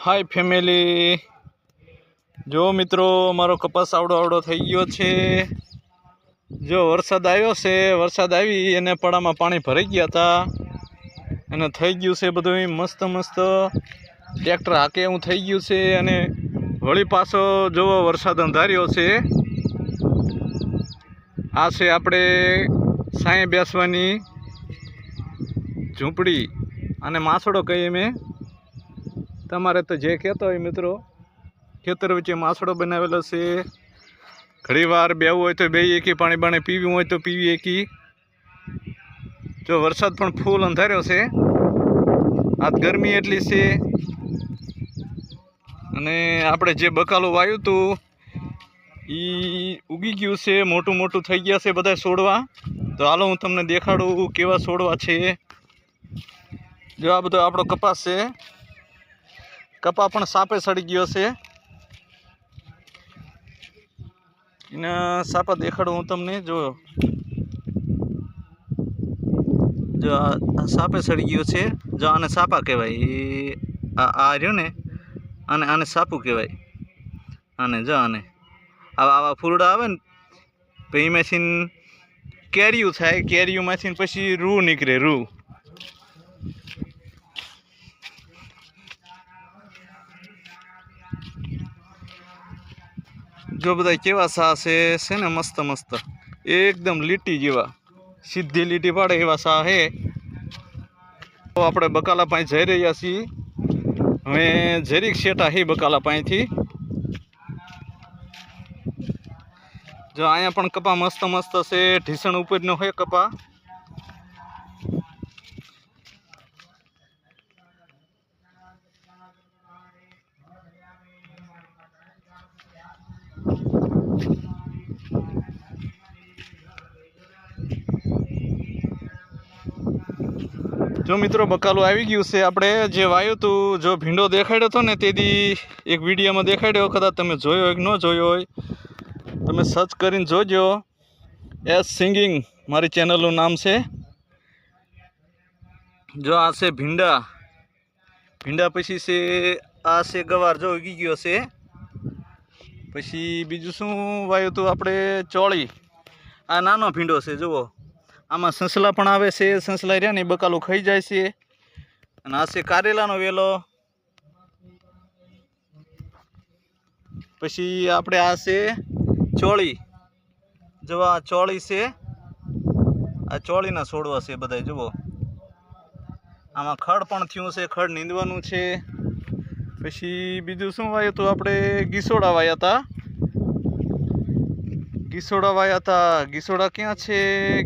हाय family, जो मित्रों मारो कपास आवड़ो आवड़ो थई गयो छे। जो वरसाद आव्यो छे, वरसाद आवी अने पड़ामां पाणी भराई गया था अने थई गयुं छे बधुंय मस्त मस्त ट्रेक्टर हाके एवुं थई गयुं छे। अने वળી पाछो जोवो वरसाद अंधार्यो छे। आ छे आपणे साए बेसवानी झूंपड़ी अने मासड़ो कहीए में तमारे तो जे कहता हो मित्रों, खेतर वच्चे मासड़ो बनावेलो छे। घड़ी वार बेवुं होय तो बेही एकी, पाणी बाणी पीव्युं होय तो पीवी एकी। जो वरसाद पण फूल अंधार्यो छे, आज गरमी एटली छे अने आपणे जे बकालुं वाव्युं हतुं ई उगी गयुं छे, मोटुं मोटुं थई गया छे बधा छोड़वा। तो हालो हूँ तमने देखाडुं केवा छोड़वा छे। जो आ बधो आपणो कपास छे, कपा पण सापे सड़ी गयो छे। एना सापा देखाडुं हूँ तमने। जो जो आ सापे सड़ी गयो छे। जो आने सापा कहेवाय। आ रह्यो ने आने आने सापू कहेवाय। आने जो आने आवा आवा फूलड़ा आवे ने तो एमांथी केरिયું थाय, केरिયુંમાંથી પછી રૂ નીકળે, રૂ। जो बधा केवा सा छे ने मस्त मस्त एकदम લીટી जेवा, सीधी લીટી पाड़े एवा सा है। तो आपणे बकाला पाई जई रह्या छीए। हवे जरीक सेटा है बकाला पाईथी। जो आया पण कपा मस्त मस्त से ढीसण उपरनो है कपा। जो मित्रों बकालू आई गयुं छे। आपणे जे वाव्युं हतुं, जो भींडो देखाड्यो हतो ने ते दी एक विडियो में देखाड्यो, कदाच तमे जोयो होय के न जोयो होय तमे सर्च करीने जोजो। एस सिंगिंग मारी चेनलनुं नाम छे। जो आ छे भींडा, भींडा पछी छे आ छे गवार, जो उगी गयो छे। पछी बीजुं शुं वाव्युं हतुं आपणे ચોળી। आ नानो भींडो छे, जुओ आमां ससला पण आवे छे। ससला रह्या ने बकालो खाई जाय छे। अने आ छे कारेलानो वेलो। पछी आपणे आ छे ચોળી। जो आ ચોળી छे, आ ચોળીना छोड़वा छे बधाय। जुओ आमां खड़ पण थयुं छे, खड़ नींदवानुं छे। पछी बीजुं शुं वाव्युं हतुं आपणे गीसोड़ा वाव्या हता। गीसोड़ा वाव्या हता। गीसोड़ा क्यां छे?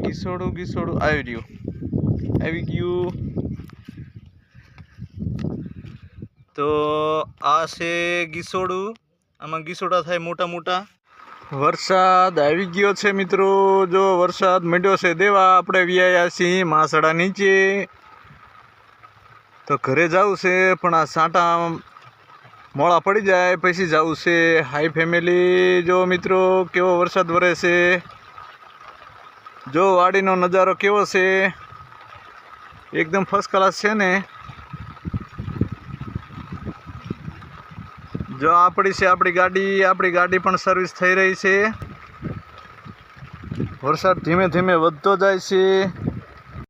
गीसोड़ું गीसोड़ું આવી રહ્યું, આવી ગયું। तो आ छे गीसोड़ું। आमां गीसोड़ा थाय मोटा मोटा। वरसाद આવી ગયો છે મિત્રો। જો વરસાદ માંડ્યો છે દેવા, આપણે વ્યાયા છીએ માસડા નીચે। તો ઘરે જવું છે પણ આ સાંટા મોડા પડી જાય પછી જવું છે। હાય ફેમિલી, જો મિત્રો કેવો વરસાદ વરે છે। જો વાડીનો નજારો કેવો છે, એકદમ ફર્સ્ટ ક્લાસ છે ને। जो आपणी से आपणी गाड़ी पण सर्विस थई रही है। वरसाद धीमे धीमे वधतो जाय छे।